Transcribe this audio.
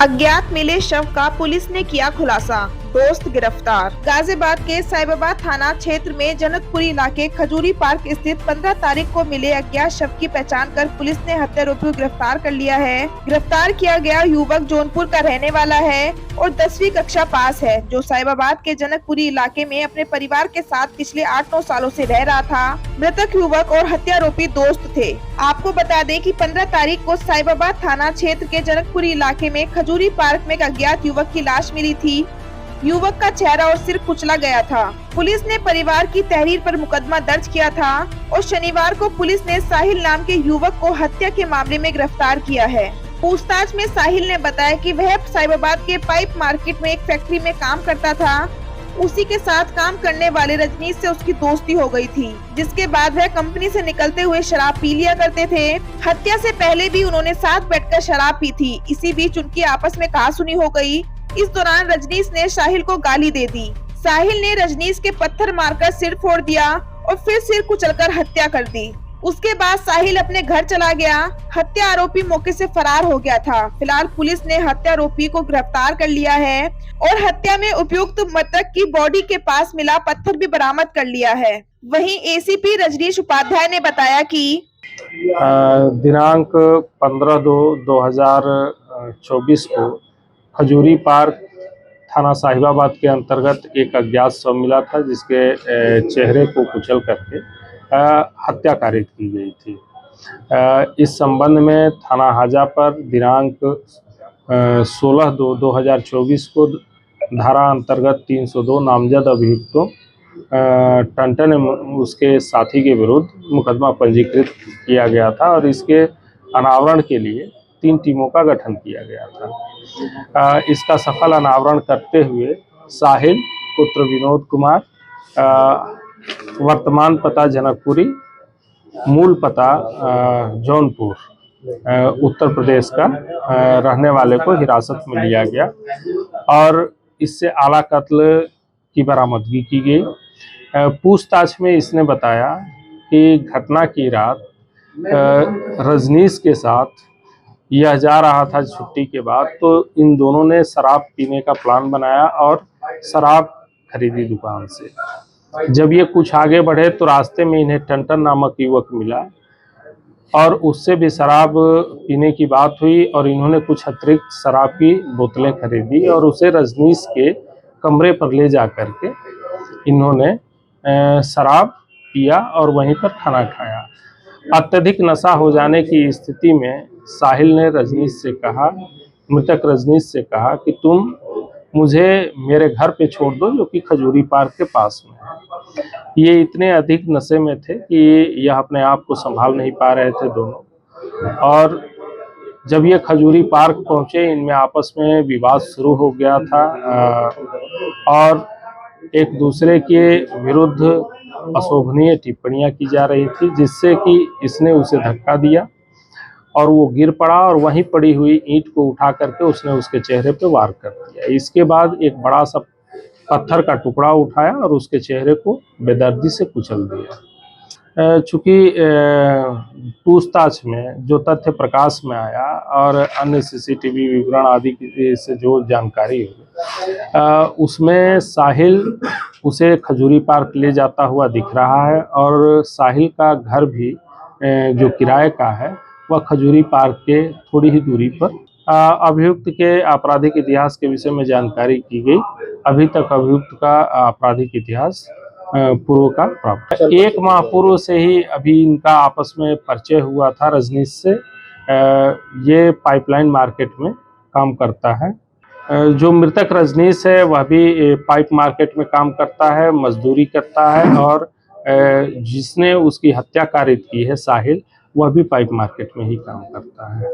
अज्ञात मिले शव का पुलिस ने किया खुलासा, दोस्त गिरफ्तार। गाजियाबाद के साहिबाबाद थाना क्षेत्र में जनकपुरी इलाके खजूरी पार्क स्थित 15 तारीख को मिले अज्ञात शव की पहचान कर पुलिस ने हत्यारोपी को गिरफ्तार कर लिया है। गिरफ्तार किया गया युवक जौनपुर का रहने वाला है और 10वीं कक्षा पास है, जो साहिबाबाद के जनकपुरी इलाके में अपने परिवार के साथ पिछले 8-9 सालों से रह रहा था। मृतक युवक और हत्यारोपी दोस्त थे। आपको बता दें कि 15 तारीख को साहिबाबाद थाना क्षेत्र के जनकपुरी इलाके में खजूरी पार्क में एक अज्ञात युवक की लाश मिली थी। युवक का चेहरा और सिर कुचला गया था। पुलिस ने परिवार की तहरीर पर मुकदमा दर्ज किया था और शनिवार को पुलिस ने साहिल नाम के युवक को हत्या के मामले में गिरफ्तार किया है। पूछताछ में साहिल ने बताया कि वह साहिबाबाद के पाइप मार्केट में एक फैक्ट्री में काम करता था। उसी के साथ काम करने वाले रजनीश से उसकी दोस्ती हो गई थी, जिसके बाद वह कंपनी से निकलते हुए शराब पी लिया करते थे। हत्या से पहले भी उन्होंने साथ बैठकर शराब पी थी। इसी बीच उनकी आपस में कहासुनी हो गई। इस दौरान रजनीश ने साहिल को गाली दे दी। साहिल ने रजनीश के पत्थर मारकर सिर फोड़ दिया और फिर सिर कुचलकर हत्या कर दी। उसके बाद साहिल अपने घर चला गया। हत्या आरोपी मौके से फरार हो गया था। फिलहाल पुलिस ने हत्या आरोपी को गिरफ्तार कर लिया है और हत्या में उपयुक्त मृतक की बॉडी के पास मिला पत्थर भी बरामद कर लिया है। वहीं एसीपी रजनीश उपाध्याय ने बताया कि दिनांक 15/2/2024 को खजूरी पार्क थाना साहिबाबाद के अंतर्गत एक अज्ञात शव मिला था, जिसके चेहरे को कुचल करके हत्या कारित की गई थी। इस संबंध में थाना हाजा पर दिनांक 16/2/2024 को धारा अंतर्गत 302 नामजद अभियुक्तों टंटन उसके साथी के विरुद्ध मुकदमा पंजीकृत किया गया था और इसके अनावरण के लिए 3 टीमों का गठन किया गया था। इसका सफल अनावरण करते हुए साहिल पुत्र विनोद कुमार, वर्तमान पता जनकपुरी, मूल पता जौनपुर उत्तर प्रदेश का रहने वाले को हिरासत में लिया गया और इससे आला कत्ल की बरामदगी की गई। पूछताछ में इसने बताया कि घटना की रात रजनीश के साथ यह जा रहा था छुट्टी के बाद, तो इन दोनों ने शराब पीने का प्लान बनाया और शराब खरीदी दुकान से। जब ये कुछ आगे बढ़े तो रास्ते में इन्हें टंटन नामक युवक मिला और उससे भी शराब पीने की बात हुई और इन्होंने कुछ अतिरिक्त शराब की बोतलें खरीदी और उसे रजनीश के कमरे पर ले जा करके इन्होंने शराब पिया और वहीं पर खाना खाया। अत्यधिक नशा हो जाने की स्थिति में साहिल ने मृतक रजनीश से कहा कि तुम मुझे मेरे घर पे छोड़ दो, जो कि खजूरी पार्क के पास में है। ये इतने अधिक नशे में थे कि यह अपने आप को संभाल नहीं पा रहे थे दोनों, और जब ये खजूरी पार्क पहुंचे इनमें आपस में विवाद शुरू हो गया था और एक दूसरे के विरुद्ध अशोभनीय टिप्पणियां की जा रही थी, जिससे कि इसने उसे धक्का दिया और वो गिर पड़ा और वहीं पड़ी हुई ईंट को उठा करके उसने उसके चेहरे पे वार कर दिया। इसके बाद एक बड़ा सा पत्थर का टुकड़ा उठाया और उसके चेहरे को बेदर्दी से कुचल दिया। चूंकि पूछताछ में जो तथ्य प्रकाश में आया और अन्य सीसीटीवी विवरण आदि से जो जानकारी हुई, उसमें साहिल उसे खजूरी पार्क ले जाता हुआ दिख रहा है और साहिल का घर भी जो किराए का है वह खजूरी पार्क के थोड़ी ही दूरी पर। अभियुक्त के आपराधिक इतिहास के विषय में जानकारी की गई। अभी तक अभियुक्त का आपराधिक इतिहास पूर्व का प्राप्त। 1 माह पूर्व से ही अभी इनका आपस में परिचय हुआ था रजनीश से। ये पाइपलाइन मार्केट में काम करता है। जो मृतक रजनीश है वह भी पाइप मार्केट में काम करता है, मजदूरी करता है और जिसने उसकी हत्या कारित की है साहिल, वह भी पाइप मार्केट में ही काम करता है।